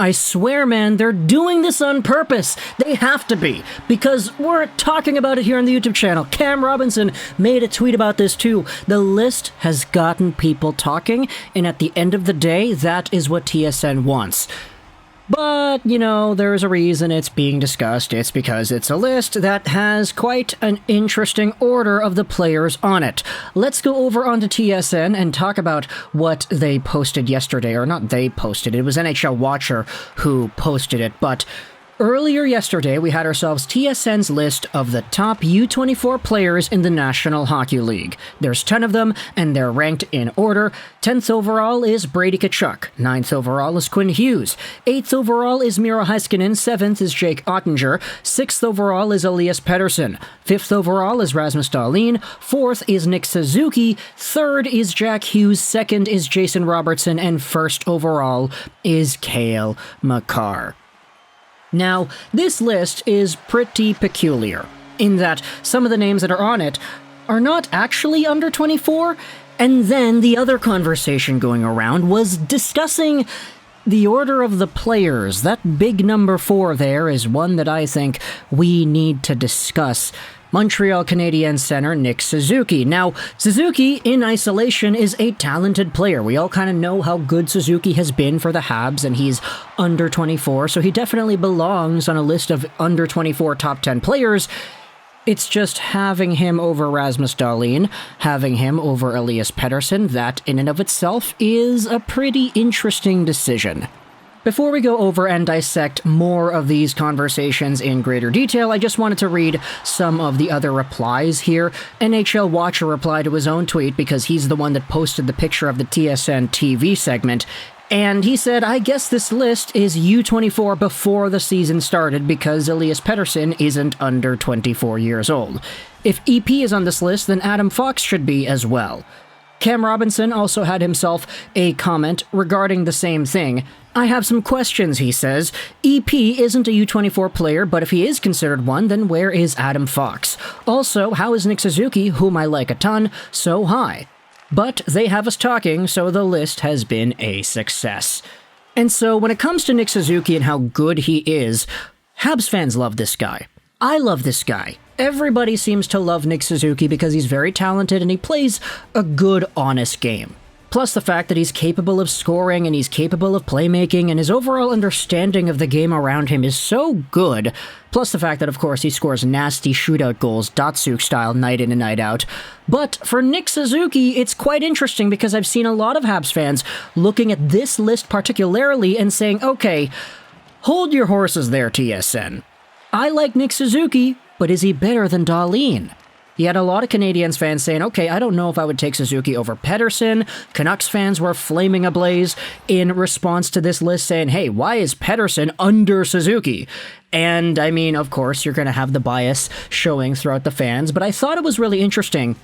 I swear, man, they're doing this on purpose. They have to be, because we're talking about it here on the YouTube channel. Cam Robinson made a tweet about this too. The list has gotten people talking, and at the end of the day, that is what TSN wants. But, you know, there's a reason it's being discussed. It's because it's a list that has quite an interesting order of the players on it. Let's go over onto TSN and talk about what they posted yesterday. Or not they posted, it was NHL Watcher who posted it. But earlier yesterday, we had ourselves TSN's list of the top U24 players in the National Hockey League. There's 10 of them, and they're ranked in order. 10th overall is Brady Tkachuk. 9th overall is Quinn Hughes. 8th overall is Miro Heiskanen. 7th is Jake Ottinger. 6th overall is Elias Pettersson. 5th overall is Rasmus Dahlin. 4th is Nick Suzuki. 3rd is Jack Hughes. 2nd is Jason Robertson. And 1st overall is Cale Makar. Now, this list is pretty peculiar, in that some of the names that are on it are not actually under 24, and then the other conversation going around was discussing the order of the players. That big number 4 there is one that I think we need to discuss. Montreal Canadiens center Nick Suzuki. Now, Suzuki, in isolation, is a talented player. We all kind of know how good Suzuki has been for the Habs, and he's under 24, so he definitely belongs on a list of under 24 top 10 players. It's just having him over Rasmus Dahlin, having him over Elias Pettersson, that in and of itself is a pretty interesting decision. Before we go over and dissect more of these conversations in greater detail, I just wanted to read some of the other replies here. NHL Watcher replied to his own tweet because he's the one that posted the picture of the TSN TV segment. And he said, I guess this list is U24 before the season started because Elias Pettersson isn't under 24 years old. If EP is on this list, then Adam Fox should be as well. Cam Robinson also had himself a comment regarding the same thing. I have some questions, he says. EP isn't a U24 player, but if he is considered one, then where is Adam Fox? Also, how is Nick Suzuki, whom I like a ton, so high? But they have us talking, so the list has been a success. And so when it comes to Nick Suzuki and how good he is, Habs fans love this guy. I love this guy. Everybody seems to love Nick Suzuki because he's very talented and he plays a good, honest game. Plus the fact that he's capable of scoring and he's capable of playmaking and his overall understanding of the game around him is so good. Plus the fact that, of course, he scores nasty shootout goals, Datsuk style, night in and night out. But for Nick Suzuki, it's quite interesting because I've seen a lot of Habs fans looking at this list particularly and saying, okay, hold your horses there, TSN. I like Nick Suzuki, but is he better than Dahlin? You had a lot of Canadiens fans saying, okay, I don't know if I would take Suzuki over Pettersson. Canucks fans were flaming ablaze in response to this list saying, hey, why is Pettersson under Suzuki? And I mean, of course, you're going to have the bias showing throughout the fans, but I thought it was really interesting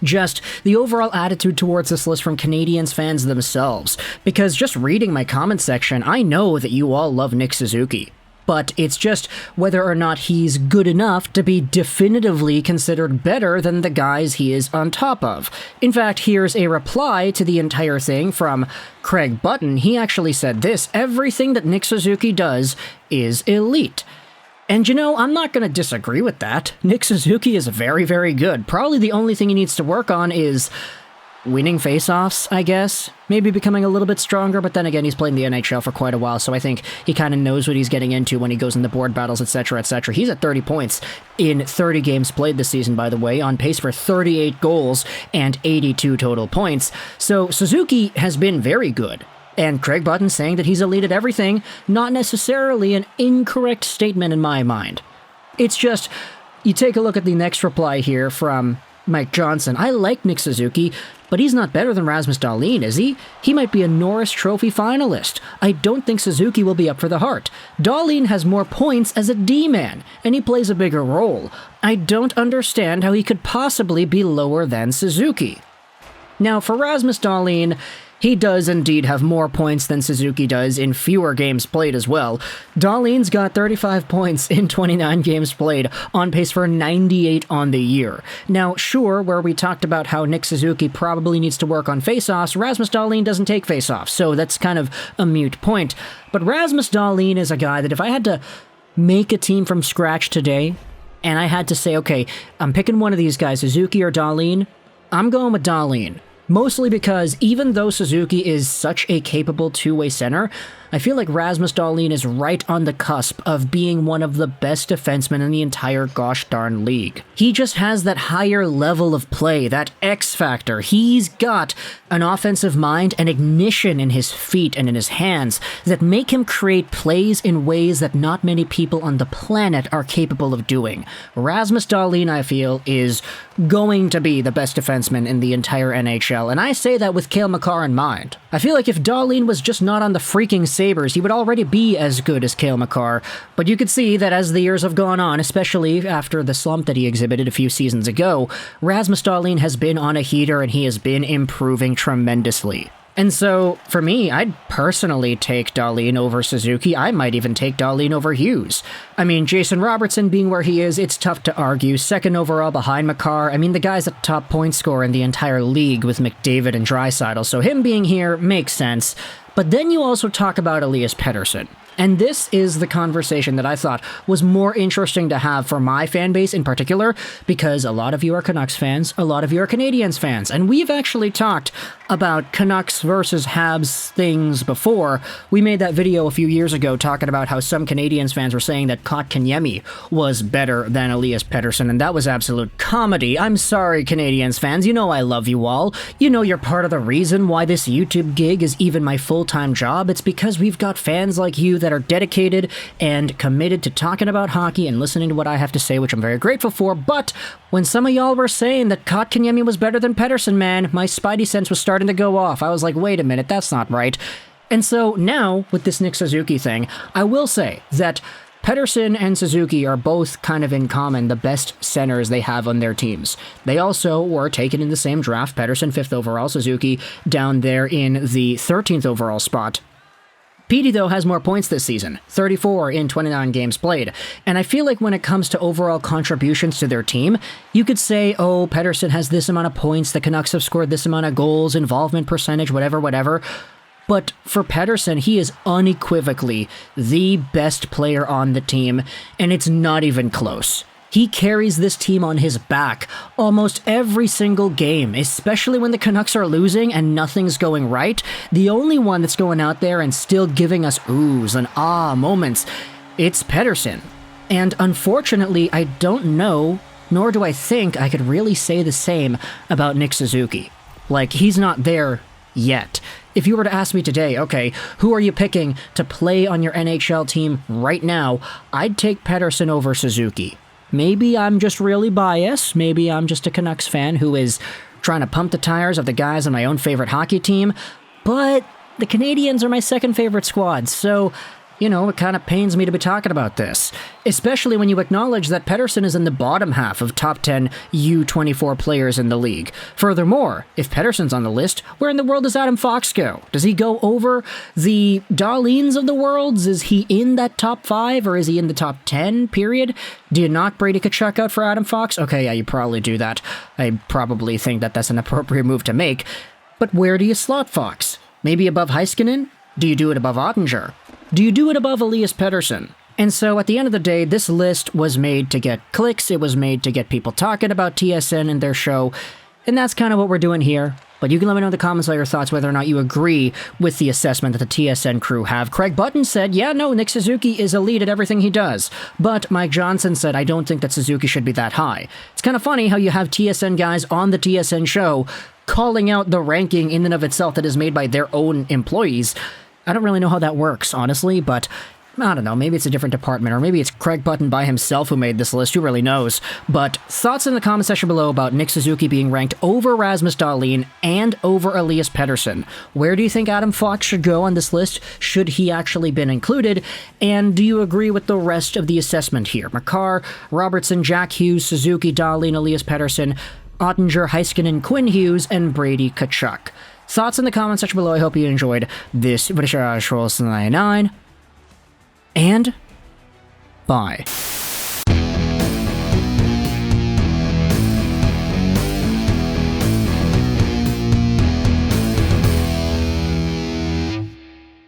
just the overall attitude towards this list from Canadiens fans themselves. Because just reading my comment section, I know that you all love Nick Suzuki. But it's just whether or not he's good enough to be definitively considered better than the guys he is on top of. In fact, here's a reply to the entire thing from Craig Button. He actually said this: everything that Nick Suzuki does is elite. And you know, I'm not going to disagree with that. Nick Suzuki is very, very good. Probably the only thing he needs to work on is winning faceoffs, I guess. Maybe becoming a little bit stronger, but then again, he's played in the NHL for quite a while, so I think he kind of knows what he's getting into when he goes in the board battles, etc., etc. He's at 30 points in 30 games played this season, by the way, on pace for 38 goals and 82 total points. So Suzuki has been very good. And Craig Button saying that he's elite at everything, not necessarily an incorrect statement in my mind. It's just, you take a look at the next reply here from Mike Johnson. I like Nick Suzuki, but he's not better than Rasmus Dahlin, is he? He might be a Norris Trophy finalist. I don't think Suzuki will be up for the Hart. Dahlin has more points as a D-man, and he plays a bigger role. I don't understand how he could possibly be lower than Suzuki. Now, for Rasmus Dahlin, He does indeed have more points than Suzuki does in fewer games played as well. Dahlin's got 35 points in 29 games played, on pace for 98 on the year. Now, sure, where we talked about how Nick Suzuki probably needs to work on faceoffs, Rasmus Dahlin doesn't take faceoffs, so that's kind of a moot point. But Rasmus Dahlin is a guy that if I had to make a team from scratch today, and I had to say, okay, I'm picking one of these guys, Suzuki or Dahlin, I'm going with Dahlin. Mostly because even though Suzuki is such a capable two-way center, I feel like Rasmus Dahlin is right on the cusp of being one of the best defensemen in the entire gosh darn league. He just has that higher level of play, that X factor. He's got an offensive mind and ignition in his feet and in his hands that make him create plays in ways that not many people on the planet are capable of doing. Rasmus Dahlin, I feel, is going to be the best defenseman in the entire NHL, and I say that with Cale Makar in mind. I feel like if Dahlin was just not on the freaking Sabres, he would already be as good as Cale Makar, but you could see that as the years have gone on, especially after the slump that he exhibited a few seasons ago, Rasmus Dahlin has been on a heater and he has been improving tremendously. And so, for me, I'd personally take Dahlin over Suzuki. I might even take Dahlin over Hughes. I mean, Jason Robertson being where he is, it's tough to argue. Second overall behind Makar. I mean, the guy's a top point scorer in the entire league with McDavid and Draisaitl, so him being here makes sense. But then you also talk about Elias Pettersson. And this is the conversation that I thought was more interesting to have for my fan base in particular, because a lot of you are Canucks fans, a lot of you are Canadiens fans, and we've actually talked about Canucks versus Habs things before. We made that video a few years ago talking about how some Canadiens fans were saying that Kotkaniemi was better than Elias Pettersson, and that was absolute comedy. I'm sorry, Canadiens fans, you know I love you all. You know you're part of the reason why this YouTube gig is even my full-time job. It's because we've got fans like you that are dedicated and committed to talking about hockey and listening to what I have to say, which I'm very grateful for. But when some of y'all were saying that Kotkaniemi was better than Pettersson, man, my spidey sense was starting to go off. I was like, wait a minute, that's not right. And so now, with this Nick Suzuki thing, I will say that Pettersson and Suzuki are both kind of in common the best centers they have on their teams. They also were taken in the same draft, Pettersson 5th overall, Suzuki down there in the 13th overall spot. Petey, though, has more points this season, 34 in 29 games played, and I feel like when it comes to overall contributions to their team, you could say, oh, Pettersson has this amount of points, the Canucks have scored this amount of goals, involvement percentage, whatever, but for Pettersson, he is unequivocally the best player on the team, and it's not even close. He carries this team on his back almost every single game, especially when the Canucks are losing and nothing's going right. The only one that's going out there and still giving us oohs and ah moments, it's Pettersson. And unfortunately, I don't know, nor do I think I could really say the same about Nick Suzuki. Like, he's not there yet. If you were to ask me today, okay, who are you picking to play on your NHL team right now, I'd take Pettersson over Suzuki. Maybe I'm just really biased. Maybe I'm just a Canucks fan who is trying to pump the tires of the guys on my own favorite hockey team. But the Canadiens are my second favorite squad, so, you know, it kind of pains me to be talking about this. Especially when you acknowledge that Pettersson is in the bottom half of top 10 U24 players in the league. Furthermore, if Pettersson's on the list, where in the world does Adam Fox go? Does he go over the Dahlins of the world? Is he in that top 5, or is he in the top 10, period? Do you knock Brady Tkachuk out for Adam Fox? Okay, yeah, you probably do that. I probably think that that's an appropriate move to make. But where do you slot Fox? Maybe above Heiskanen? Do you do it above Ottinger? Do you do it above Elias Pettersson? And so at the end of the day, this list was made to get clicks, it was made to get people talking about TSN and their show, and that's kind of what we're doing here. But you can let me know in the comments all your thoughts whether or not you agree with the assessment that the TSN crew have. Craig Button said, yeah, no, Nick Suzuki is elite at everything he does. But Mike Johnson said, I don't think that Suzuki should be that high. It's kind of funny how you have TSN guys on the TSN show calling out the ranking in and of itself that is made by their own employees. I don't really know how that works, honestly, but I don't know, maybe it's a different department, or maybe it's Craig Button by himself who made this list, who really knows. But thoughts in the comment section below about Nick Suzuki being ranked over Rasmus Dahlin and over Elias Pettersson. Where do you think Adam Fox should go on this list? Should he actually been included? And do you agree with the rest of the assessment here? Makar, Robertson, Jack Hughes, Suzuki, Dahlin, Elias Pettersson, Ottinger, Heiskanen, Quinn Hughes, and Brady Tkachuk. Thoughts in the comment section below. I hope you enjoyed this Juraj Rolls 99. And bye.